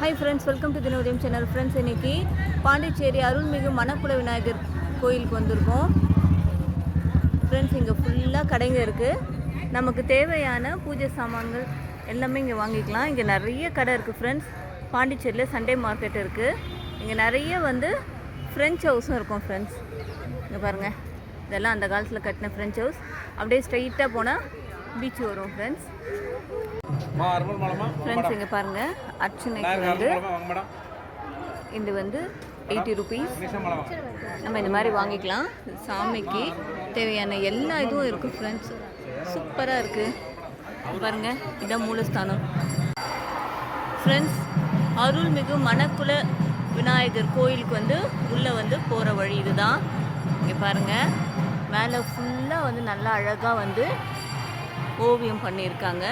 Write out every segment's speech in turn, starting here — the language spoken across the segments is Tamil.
Hi friends, welcome to Dinodhayam channel. Friends, இன்றைக்கி பாண்டிச்சேரி அருள்மிகு மணக்குள விநாயகர் கோயிலுக்கு வந்திருக்கோம். ஃப்ரெண்ட்ஸ், இங்கே ஃபுல்லாக கடைங்க இருக்குது. நமக்கு தேவையான பூஜை சாமான்கள் எல்லாமே இங்கே வாங்கிக்கலாம். இங்கே நிறைய கடை இருக்குது ஃப்ரெண்ட்ஸ். பாண்டிச்சேரியில் சண்டே மார்க்கெட் இருக்குது. இங்கே நிறைய ஃப்ரெஞ்ச் ஹவுஸும் இருக்கும் ஃப்ரெண்ட்ஸ். இங்கே பாருங்கள், இதெல்லாம் அந்த காலத்தில் கட்டின ஃப்ரெஞ்ச் ஹவுஸ். அப்படியே ஸ்ட்ரைட்டாக போனால் பீச் வரும் ஃப்ரெண்ட்ஸ். ஃப்ரெண்ட்ஸ், இங்கே பாருங்கள், அர்ச்சனைக்கு இது 80 rupees. நம்ம இந்த மாதிரி வாங்கிக்கலாம். சாமிக்கு தேவையான எல்லா இதுவும் இருக்குது ஃப்ரெண்ட்ஸ். சூப்பராக இருக்குது பாருங்கள். இதான் மூலஸ்தானம் ஃப்ரெண்ட்ஸ். அருள்மிகு மணக்குள விநாயகர் கோயிலுக்கு உள்ளே போகிற வழி இதுதான். இங்கே பாருங்கள், மேலே ஃபுல்லாக நல்லா அழகாக ஓவியம் பண்ணியிருக்காங்க.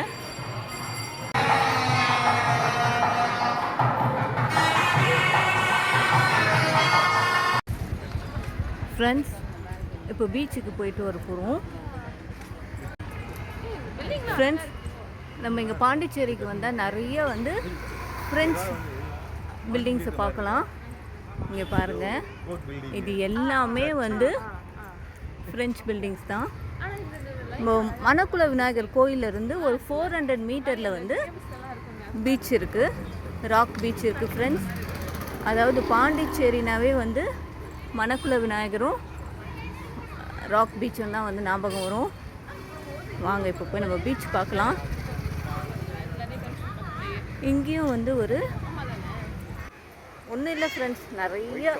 ஃப்ரெண்ட்ஸ், இப்போ பீச்சுக்கு போயிட்டு வர போகிறோம். ஃப்ரெண்ட்ஸ், நம்ம இங்கே பாண்டிச்சேரிக்கு வந்தால் நிறைய ஃப்ரெஞ்ச் பில்டிங்ஸை பார்க்கலாம். இங்கே பாருங்கள், இது எல்லாமே ஃப்ரெஞ்ச் பில்டிங்ஸ் தான். மணக்குள விநாயகர் கோயிலிருந்து ஒரு 400 மீட்டரில் பீச் இருக்குது, ராக் பீச் இருக்குது ஃப்ரெண்ட்ஸ். அதாவது பாண்டிச்சேரினாவே மணக்குள விநாயகரும் ராக் பீச்சும் தான் ஞாபகம் வரும். வாங்க இப்போ போய் நம்ம பீச் பார்க்கலாம். இங்கேயும் ஒன்றும் இல்லை ஃப்ரெண்ட்ஸ், நிறைய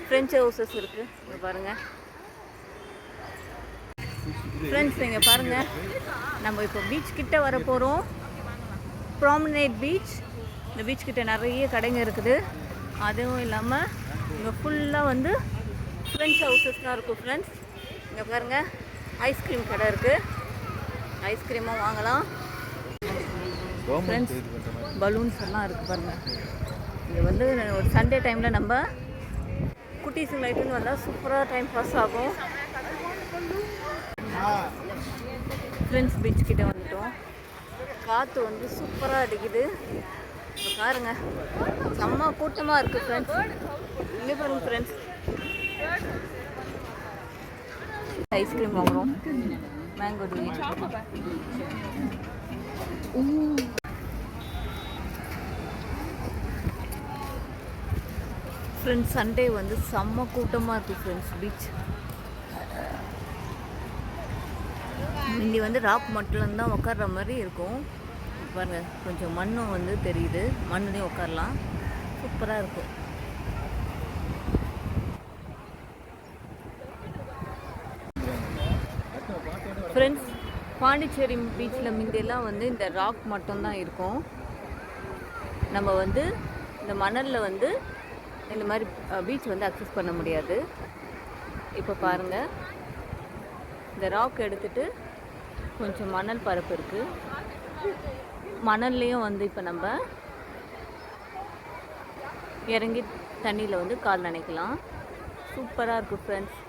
ஃப்ரெஞ்ச் ஹவுசஸ் இருக்குது. இங்கே பாருங்கள் ஃப்ரெண்ட்ஸ், இங்கே பாருங்கள், நம்ம இப்போ பீச் கிட்ட வர போகிறோம். ப்ராமனேட் பீச். இந்த பீச் கிட்ட நிறைய கடைங்க இருக்குது. அதுவும் இல்லாமல் இங்கே ஃபுல்லாக ஃப்ரெஞ்ச் ஹவுசஸ் தான் இருக்கும் ஃப்ரெண்ட்ஸ். இங்கே பாருங்கள், ஐஸ்கிரீம் கடை இருக்குது. ஐஸ்கிரீமும் வாங்கலாம் ஃப்ரெண்ட்ஸ். பலூன்ஸ் எல்லாம் இருக்குது பாருங்கள். இங்கே ஒரு சண்டே டைமில் நம்ம குட்டீஸுங்க லைட்டுன்னு வந்தால் சூப்பராக டைம் பாஸ் ஆகும் ஃப்ரெண்ட்ஸ். பீச் கிட்ட வந்துட்டோம். காற்று சூப்பராக அடிக்குது. இப்போ பாருங்க, செம்ம கூட்டமாக இருக்குது ஃப்ரெண்ட்ஸ். இங்கே பாருங்க ஃப்ரெண்ட்ஸ், ஐஸ்கிரீம் வாங்குகிறோம். Mango too friends. சண்டே செம்ம கூட்டமாக இருக்குது ஃப்ரெண்ட்ஸ் பீச். இங்கே ராக் மட்டும் தான் உட்கார்ற மாதிரி இருக்கும். பாருங்கள், கொஞ்சம் மண்ணும் தெரியுது. மண்ணுலேயும் உட்காரலாம், சூப்பராக இருக்கும் ஃப்ரெண்ட்ஸ். பாண்டிச்சேரி பீச்சில் முந்தையெல்லாம் இந்த ராக் மட்டும்தான் இருக்கும். நம்ம இந்த மணலில் இந்த மாதிரி பீச் அக்சஸ் பண்ண முடியாது. இப்போ பாருங்கள், இந்த ராக் எடுத்துகிட்டு கொஞ்சம் மணல் பரப்பு இருக்குது. மணல்லையும் இப்போ நம்ம இறங்கி தண்ணியில் கால் நனைக்கலாம். சூப்பராக இருக்குது ஃப்ரெண்ட்ஸ்.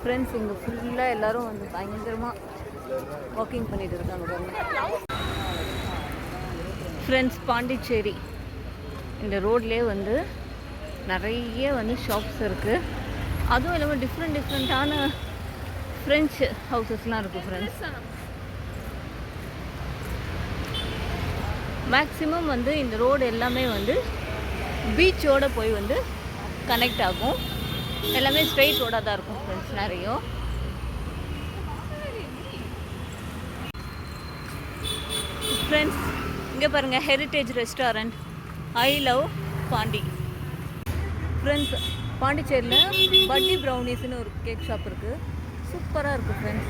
ஃப்ரெண்ட்ஸ், இங்கே ஃபுல்லாக எல்லோரும் பயங்கரமாக வாக்கிங் பண்ணிட்டு இருக்காங்க பாருங்க ஃப்ரெண்ட்ஸ். பாண்டிச்சேரி இந்த ரோட்லேயே நிறைய ஷாப்ஸ் இருக்குது. அதுவும் இல்லாமல் டிஃப்ரெண்ட்டான ஃப்ரெஞ்ச் ஹவுசஸ்லாம் இருக்குது ஃப்ரெண்ட்ஸ். மேக்ஸிமம் இந்த ரோடு எல்லாமே பீச்சோடு போய் கனெக்ட் ஆகும். எல்லாமே ஸ்ட்ரெயிட் ரோடாக தான் இருக்கும் ஃப்ரெண்ட்ஸ். நிறைய ஃப்ரெண்ட்ஸ், இங்கே பாருங்கள், heritage restaurant, I love Pondy friends. பாண்டிச்சேரியில் பட்டி ப்ரௌனிஸ்னு ஒரு கேக் ஷாப் இருக்குது. சூப்பராக இருக்குது ஃப்ரெண்ட்ஸ்.